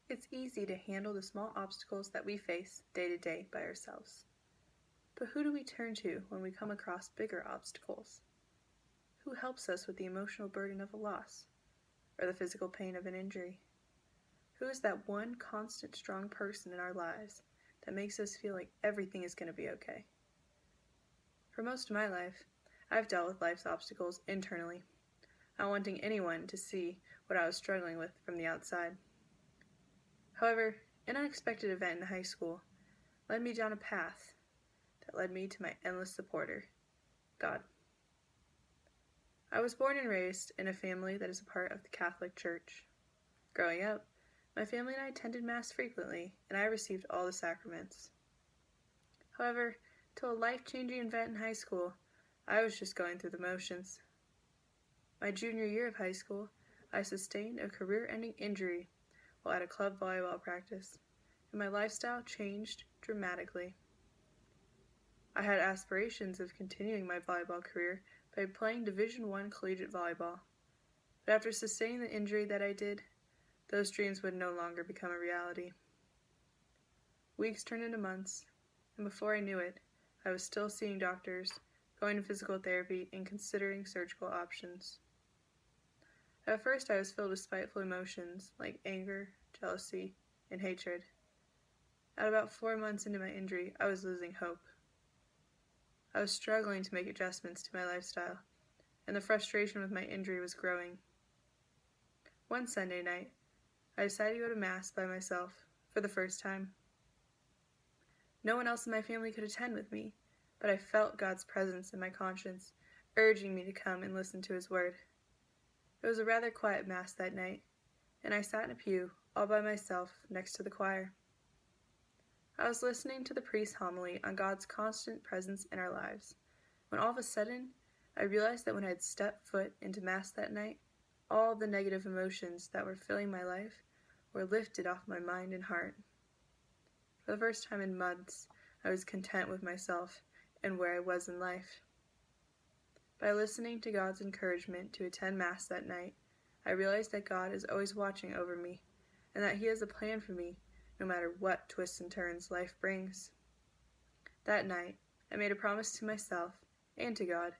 It's easy to handle the small obstacles that we face day to day by ourselves. But who do we turn to when we come across bigger obstacles? Who helps us with the emotional burden of a loss or the physical pain of an injury? Who is that one constant, strong person in our lives that makes us feel like everything is going to be okay? For most of my life, I've dealt with life's obstacles internally, not wanting anyone to see what I was struggling with from the outside. However, an unexpected event in high school led me down a path that led me to my endless supporter, God. I was born and raised in a family that is a part of the Catholic Church. Growing up, my family and I attended Mass frequently, and I received all the sacraments. However, till a life-changing event in high school, I was just going through the motions. My junior year of high school, I sustained a career-ending injury while at a club volleyball practice, and my lifestyle changed dramatically. I had aspirations of continuing my volleyball career by playing Division I collegiate volleyball, but after sustaining the injury that I did, those dreams would no longer become a reality. Weeks turned into months, and before I knew it, I was still seeing doctors, going to physical therapy, and considering surgical options. At first, I was filled with spiteful emotions like anger, jealousy, and hatred. At about 4 months into my injury, I was losing hope. I was struggling to make adjustments to my lifestyle, and the frustration with my injury was growing. One Sunday night, I decided to go to Mass by myself for the first time. No one else in my family could attend with me, but I felt God's presence in my conscience, urging me to come and listen to His word. It was a rather quiet Mass that night, and I sat in a pew all by myself next to the choir. I was listening to the priest's homily on God's constant presence in our lives, when all of a sudden, I realized that when I had stepped foot into Mass that night, all the negative emotions that were filling my life were lifted off my mind and heart. For the first time in months, I was content with myself and where I was in life. By listening to God's encouragement to attend Mass that night, I realized that God is always watching over me, and that He has a plan for me, no matter what twists and turns life brings. That night, I made a promise to myself and to God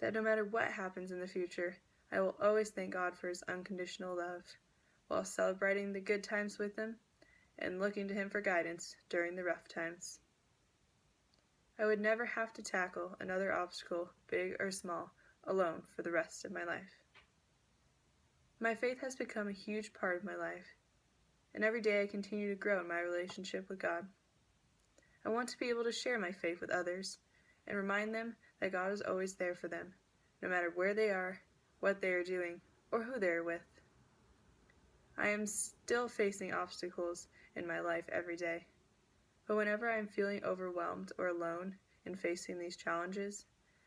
that no matter what happens in the future, I will always thank God for His unconditional love, while celebrating the good times with Him and looking to Him for guidance during the rough times. I would never have to tackle another obstacle, big or small, alone for the rest of my life. My faith has become a huge part of my life, and every day I continue to grow in my relationship with God. I want to be able to share my faith with others and remind them that God is always there for them, no matter where they are, what they are doing, or who they are with. I am still facing obstacles in my life every day, but whenever I am feeling overwhelmed or alone in facing these challenges,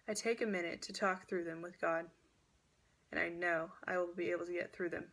I take a minute to talk through them with God, and I know I will be able to get through them.